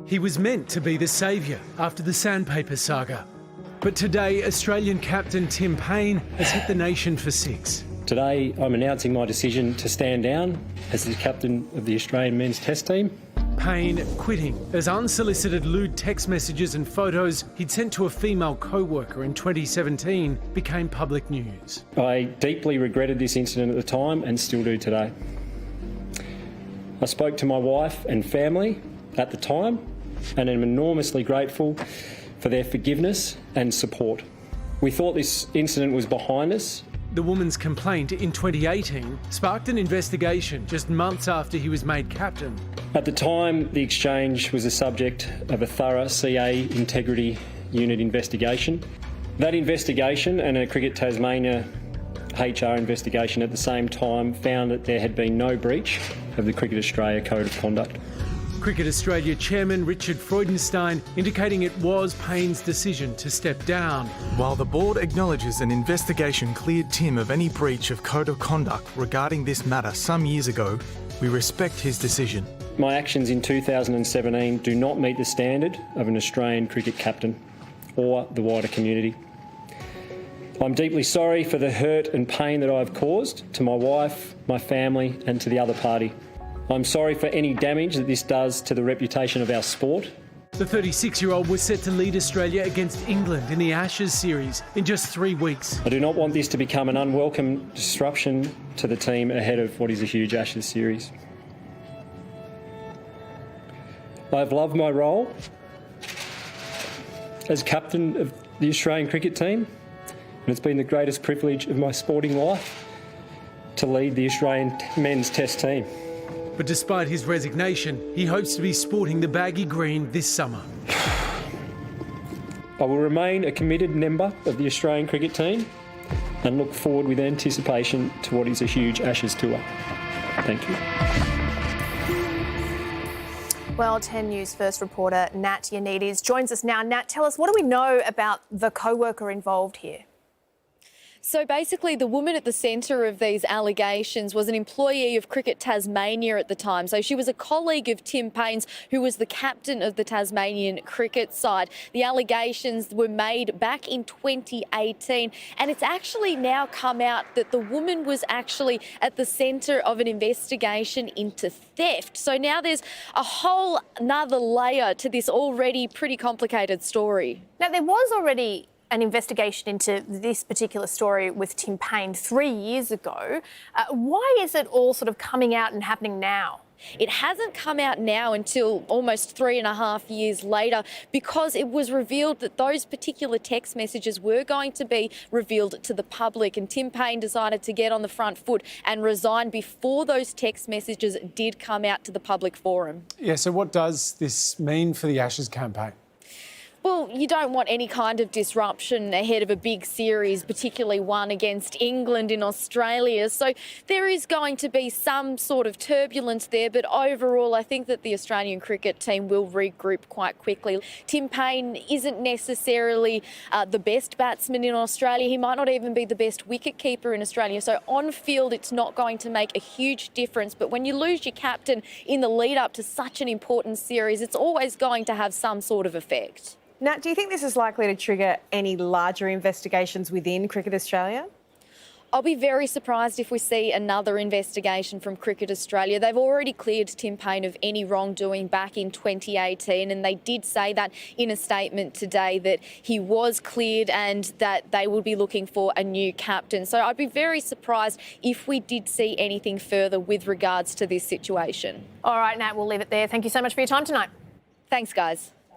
He was meant to be the saviour after the sandpaper saga. But today, Australian captain Tim Paine has hit the nation for six. Today, I'm announcing my decision to stand down as the captain of the Australian men's test team. Paine quitting as unsolicited lewd text messages and photos he'd sent to a female co-worker in 2017 became public news. I deeply regretted this incident at the time and still do today. I spoke to my wife and family at the time and am enormously grateful for their forgiveness and support. We thought this incident was behind us. The woman's complaint in 2018 sparked an investigation just months after he was made captain. At the time, the exchange was the subject of a thorough CA Integrity Unit investigation. That investigation and a Cricket Tasmania HR investigation at the same time found that there had been no breach of the Cricket Australia Code of Conduct. Cricket Australia chairman Richard Freudenstein indicating it was Paine's decision to step down. While the board acknowledges an investigation cleared Tim of any breach of code of conduct regarding this matter some years ago, we respect his decision. My actions in 2017 do not meet the standard of an Australian cricket captain or the wider community. I'm deeply sorry for the hurt and pain that I've caused to my wife, my family and to the other party. I'm sorry for any damage that this does to the reputation of our sport. The 36-year-old was set to lead Australia against England in the Ashes series in just 3 weeks. I do not want this to become an unwelcome disruption to the team ahead of what is a huge Ashes series. I've loved my role as captain of the Australian cricket team, and it's been the greatest privilege of my sporting life to lead the Australian men's test team. But despite his resignation, he hopes to be sporting the baggy green this summer. I will remain a committed member of the Australian cricket team and look forward with anticipation to what is a huge Ashes tour. Thank you. Well, 10 News First reporter Nat Ioannidis joins us now. Nat, tell us, what do we know about the co-worker involved here? So basically, the woman at the centre of these allegations was an employee of Cricket Tasmania at the time. So she was a colleague of Tim Paine's, who was the captain of the Tasmanian cricket side. The allegations were made back in 2018, and it's actually now come out that the woman was actually at the centre of an investigation into theft. So now there's a whole another layer to this already pretty complicated story. Now, there was already an investigation into this particular story with Tim Paine 3 years ago. Why is it all sort of coming out and happening now? It hasn't come out now until almost 3.5 years later, because it was revealed that those particular text messages were going to be revealed to the public, and Tim Paine decided to get on the front foot and resign before those text messages did come out to the public forum. Yeah, so what does this mean for the Ashes campaign? Well, you don't want any kind of disruption ahead of a big series, particularly one against England in Australia. So there is going to be some sort of turbulence there, but overall I think that the Australian cricket team will regroup quite quickly. Tim Paine isn't necessarily the best batsman in Australia. He might not even be the best wicket keeper in Australia. So on field it's not going to make a huge difference, but when you lose your captain in the lead up to such an important series, it's always going to have some sort of effect. Nat, do you think this is likely to trigger any larger investigations within Cricket Australia? I'll be very surprised if we see another investigation from Cricket Australia. They've already cleared Tim Paine of any wrongdoing back in 2018, and they did say that in a statement today, that he was cleared and that they will be looking for a new captain. So I'd be very surprised if we did see anything further with regards to this situation. All right, Nat, we'll leave it there. Thank you so much for your time tonight. Thanks, guys.